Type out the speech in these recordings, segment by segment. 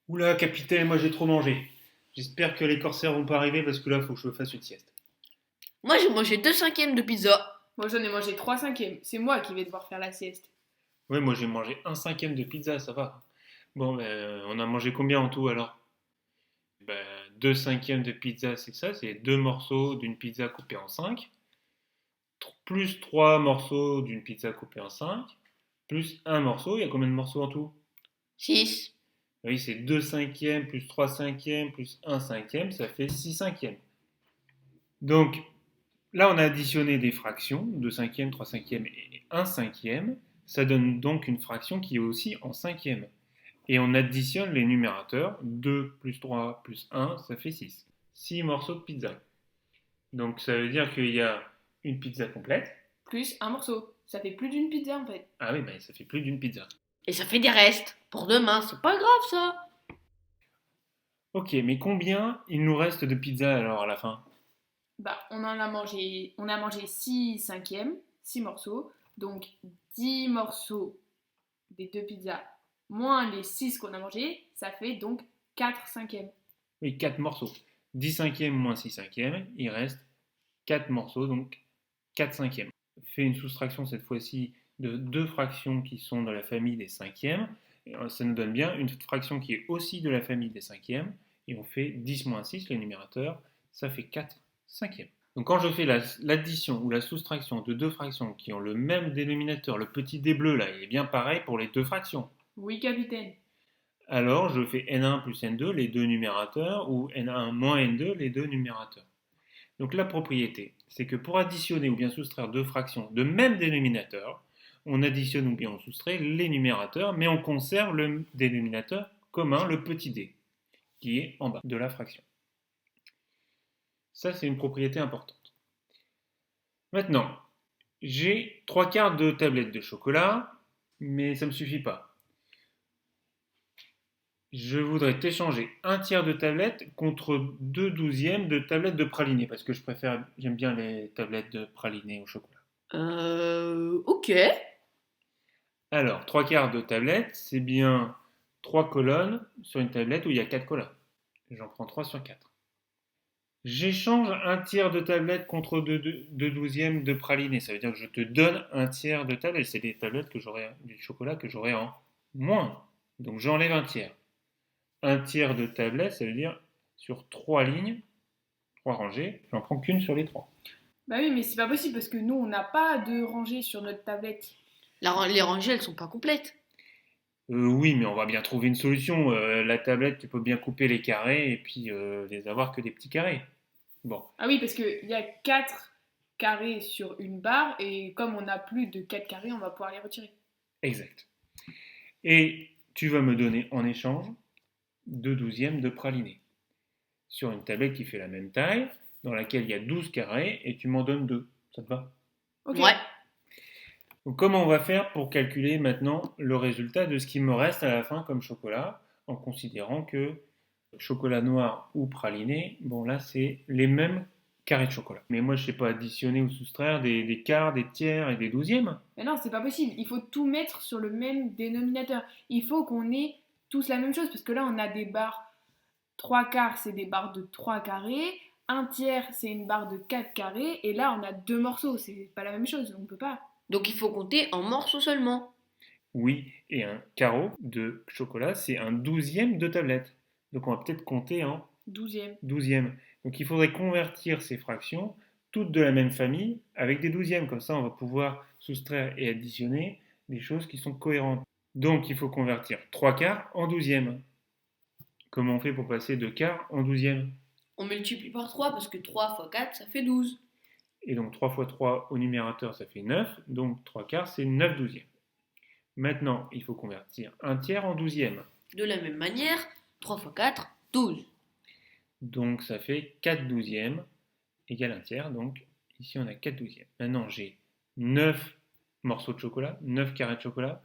Oula, capitaine, moi j'ai trop mangé. J'espère que les corsaires vont pas arriver parce que là, faut que je me fasse une sieste. Moi, j'ai mangé 2/5 de pizza. Moi, j'en ai mangé 3/5. C'est moi qui vais devoir faire la sieste. Ouais, moi j'ai mangé un cinquième de pizza, ça va. Bon, ben, on a mangé combien en tout alors? Ben, deux cinquièmes de pizza, c'est ça, c'est deux morceaux d'une pizza coupée en cinq, plus trois morceaux d'une pizza coupée en cinq, plus un morceau. Il y a combien de morceaux en tout? 6. Oui, c'est 2 cinquièmes plus 3 cinquièmes plus un cinquième, ça fait 6 cinquièmes. Donc là, on a additionné des fractions, 2 cinquièmes, 3 cinquièmes et un cinquième. Ça donne donc une fraction qui est aussi en cinquième. Et on additionne les numérateurs, 2 plus 3 plus un, ça fait 6. 6 morceaux de pizza. Donc ça veut dire qu'il y a une pizza complète. Plus un morceau. Ça fait plus d'une pizza en fait. Ah oui, ben, ça fait plus d'une pizza. Et ça fait des restes. Pour demain, c'est pas grave ça. Ok, mais combien il nous reste de pizza alors à la fin? Bah, on a mangé 6 cinquièmes, 6 morceaux. Donc 10 morceaux des deux pizzas moins les 6 qu'on a mangés, ça fait donc 4 cinquièmes. Oui, 4 morceaux. 10 cinquièmes moins 6 cinquièmes, il reste 4 morceaux, donc 4 cinquièmes. Fait une soustraction cette fois-ci de deux fractions qui sont dans la famille des cinquièmes. Et ça nous donne bien une fraction qui est aussi de la famille des cinquièmes. Et on fait 10 moins 6, le numérateur, ça fait 4 cinquièmes. Donc quand je fais l'addition ou la soustraction de deux fractions qui ont le même dénominateur, le petit d bleu là, il est bien pareil pour les deux fractions. Oui, capitaine. Alors je fais n1 plus n2, les deux numérateurs, ou n1 moins n2, les deux numérateurs. Donc la propriété, c'est que pour additionner ou bien soustraire deux fractions de même dénominateur, on additionne ou bien on soustrait les numérateurs, mais on conserve le dénominateur commun, le petit d, qui est en bas de la fraction. Ça, c'est une propriété importante. Maintenant, j'ai trois quarts de tablette de chocolat, mais ça ne me suffit pas. Je voudrais t'échanger un tiers de tablette contre deux douzièmes de tablette de praliné, parce que j'aime bien les tablettes de praliné au chocolat. Ok. Alors, trois quarts de tablette, c'est bien trois colonnes sur une tablette où il y a quatre colonnes. J'en prends 3 sur 4. J'échange un tiers de tablette contre deux douzièmes de praliné. Ça veut dire que je te donne un tiers de tablette. C'est des tablettes que j'aurai, du chocolat que j'aurai en moins. Donc j'enlève un tiers. Un tiers de tablette, ça veut dire sur trois lignes, trois rangées, j'en prends qu'une sur les trois. Bah oui, mais c'est pas possible parce que nous, on n'a pas de rangée sur notre tablette. Les rangées, elles sont pas complètes. Oui, mais on va bien trouver une solution. La tablette, tu peux bien couper les carrés et puis les avoir que des petits carrés. Bon, Ah oui, parce qu'il y a 4 carrés sur une barre et comme on a plus de 4 carrés, on va pouvoir les retirer. exact. Et tu vas me donner en échange deux douzièmes de praliné sur une tablette qui fait la même taille, dans laquelle il y a 12 carrés, et tu m'en donnes deux. Ça te va? Ok. Ouais. Donc, comment on va faire pour calculer maintenant le résultat de ce qui me reste à la fin comme chocolat, en considérant que chocolat noir ou praliné, bon là c'est les mêmes carrés de chocolat. Mais moi je ne sais pas additionner ou soustraire des quarts, des tiers et des douzièmes. Mais non, c'est pas possible. Il faut tout mettre sur le même dénominateur. Il faut qu'on ait tous la même chose parce que là, on a des barres. 3 quarts, c'est des barres de 3 carrés. Un tiers, c'est une barre de 4 carrés. Et là, on a deux morceaux. C'est pas la même chose. On peut pas. Donc il faut compter en morceaux seulement. Oui, et un carreau de chocolat c'est un douzième de tablette. Donc on va peut-être compter en Douzième. douzième. Donc il faudrait convertir ces fractions, toutes de la même famille, avec des douzièmes. Comme ça, on va pouvoir soustraire et additionner des choses qui sont cohérentes. Donc il faut convertir 3 quarts en douzièmes. Comment on fait pour passer de quart en douzième? On multiplie par 3 parce que 3 fois 4, ça fait 12. Et donc 3 fois 3 au numérateur, ça fait 9. Donc 3 quarts, c'est 9 douzièmes. Maintenant, il faut convertir un tiers en douzième. De la même manière, 3 fois 4, 12. Donc ça fait 4 douzièmes égale un tiers. Donc ici, on a 4 douzièmes. Maintenant, j'ai 9 morceaux de chocolat, 9 carrés de chocolat.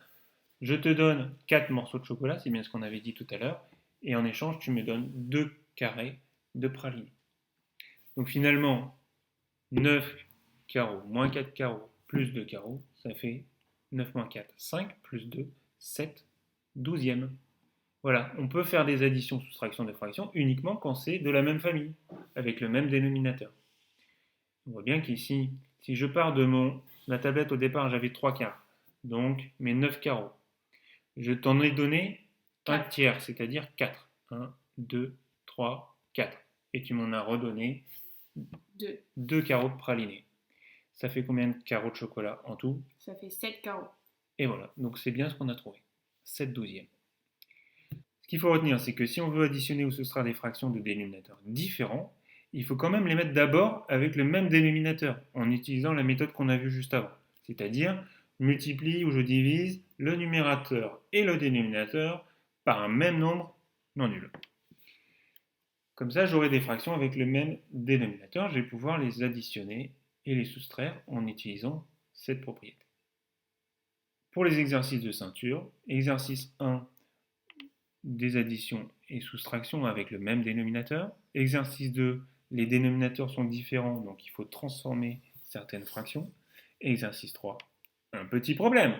Je te donne 4 morceaux de chocolat, c'est bien ce qu'on avait dit tout à l'heure. Et en échange, tu me donnes 2 carrés de praliné. Donc finalement, 9 carreaux moins 4 carreaux plus 2 carreaux, ça fait 9 moins 4, 5 plus 2, 7 douzièmes. Voilà, on peut faire des additions, soustractions de fractions uniquement quand c'est de la même famille, avec le même dénominateur. On voit bien qu'ici, si je pars de la tablette au départ, j'avais 3 quarts, donc mes 9 carreaux. Je t'en ai donné un tiers, c'est-à-dire 4. 1, 2, 3, 4. Et tu m'en as redonné 2 carreaux de praliné. Ça fait combien de carreaux de chocolat en tout? Ça fait 7 carreaux. Et voilà, donc c'est bien ce qu'on a trouvé. 7 douzièmes. Ce qu'il faut retenir, c'est que si on veut additionner ou soustraire des fractions de dénominateurs différents, il faut quand même les mettre d'abord avec le même dénominateur, en utilisant la méthode qu'on a vue juste avant. C'est-à-dire, multiplie ou je divise le numérateur et le dénominateur par un même nombre non nul. Comme ça, j'aurai des fractions avec le même dénominateur. Je vais pouvoir les additionner et les soustraire en utilisant cette propriété. Pour les exercices de ceinture, exercice 1, des additions et soustractions avec le même dénominateur. Exercice 2, les dénominateurs sont différents, donc il faut transformer certaines fractions. Exercice 3, un petit problème.